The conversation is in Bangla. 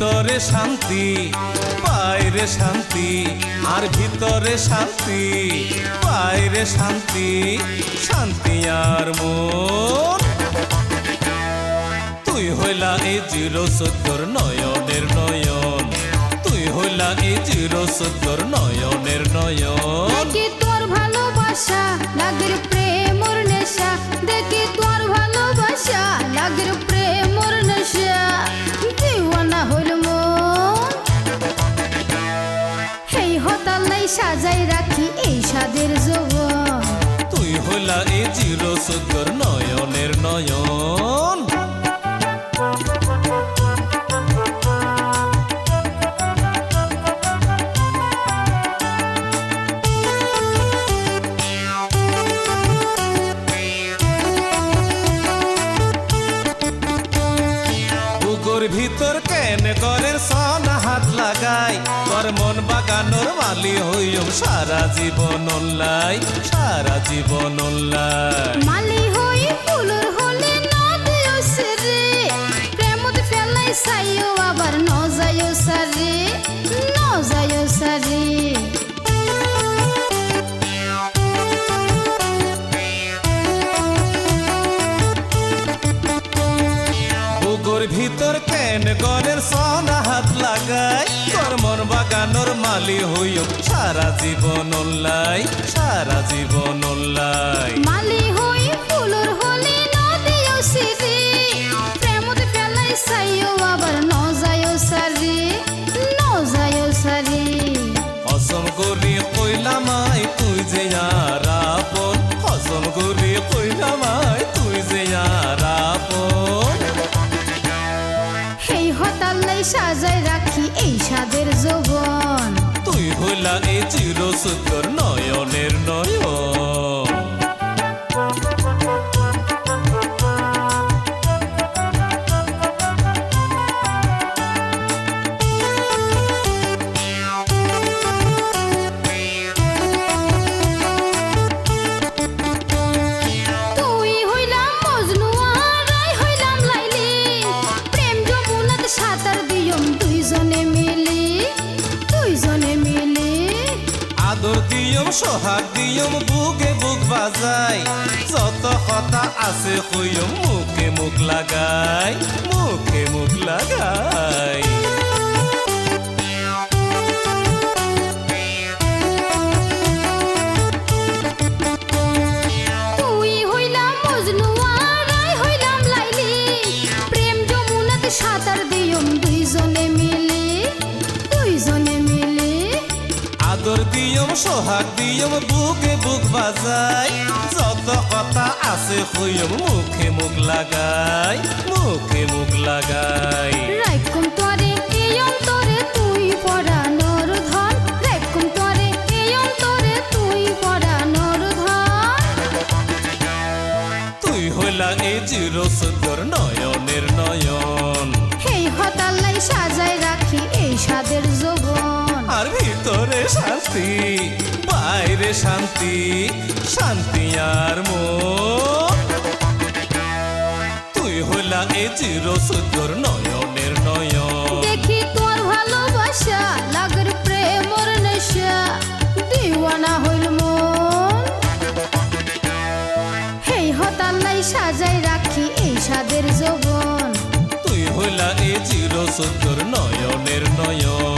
ভিতরে শান্তি বাইরে শান্তি আর ভিতরে শান্তি বাইরে শান্তি শান্তি আর মন তুই হইলা এই ০১৪ নয়নের নয়ন তুই হইলা এই ০১৪ নয়নের নয়ন দেখি তোর ভালোবাসা লাগের প্রেমর নেশা দেখি তোর ভালোবাসা লাগের প্রেমর নেশা দিওয়ানা হইল মন হেই হতালাই সাজাই রাখি এই সাদের যৌবন তুই হইলা এই ০১৪ নয়নের নয়ন ভিতর কেন করের সনা হাত লাগাই তোর মন বাগানোর মালি হইম সারা জীবন লাই সারা জীবন লাই মালি হই ফুলর হলে না দিও সরে প্রেমত ফেলাই সাইও আবার ন যাইও সারে ন যাইও সারে ভিতর কেন গরের সনা হাত লাগাই তোর মন বাগানোর মালি হইম সারা জীবন লাই সারা জীবন লাই মালি হই ফুলর হলে না দিও সরে প্রেমত ফেলাই সাইও আবার ন যাইও সারে ন যাইও সারে হসম করি কইলামাই তুই যে আর আপন হসম করি কইলামাই তুই যে আর আপন এই হতালাই সাজাই রাখি এই সাদের যৌবন তুই হইলা এই ০১৪ নয়নের নয়ন আদর দিয়ম সোহাগ দিয়ম বুকে বুক বাজাই যত কথা আছে কইম মুখে মুখ লাগাই মুখে মুখ লাগাই তুই হইলা মজনু আর আই হইলাম লাইলি প্রেম যমুনাতে সাঁতার দিয়ম দুইজনে মিলে দুইজনে মিলে আদর দিয়ম সোহাগ দিয়ম বুকে বুক বাজাই যত কথা আছে কইম মুখে মুখ লাগাই মুখে মুখ লাগাই রাইকুম তোরে এই অন্তরে তুই পরানোর ধন রাইকুম তোরে এই অন্তরে তুই পরানোর ধন তুই হইলা এই ০১৪ নয়নের নয়ন হেই হতালাই সাজাই রাখি এই সাদের যৌবন আর ভিতরে শান্তি বাইরে শান্তি শান্তি আর মন তুই হইলা এই ০১৪ নয়নের নয়ন দেখি তোর ভালোবাসা লাগের প্রেমর নেশা দিওয়ানা হইল মন হেই হতালাই সাজাই রাখি এই সাদের যৌবন তুই হইলা এই ০১৪ নয়নের নয়ন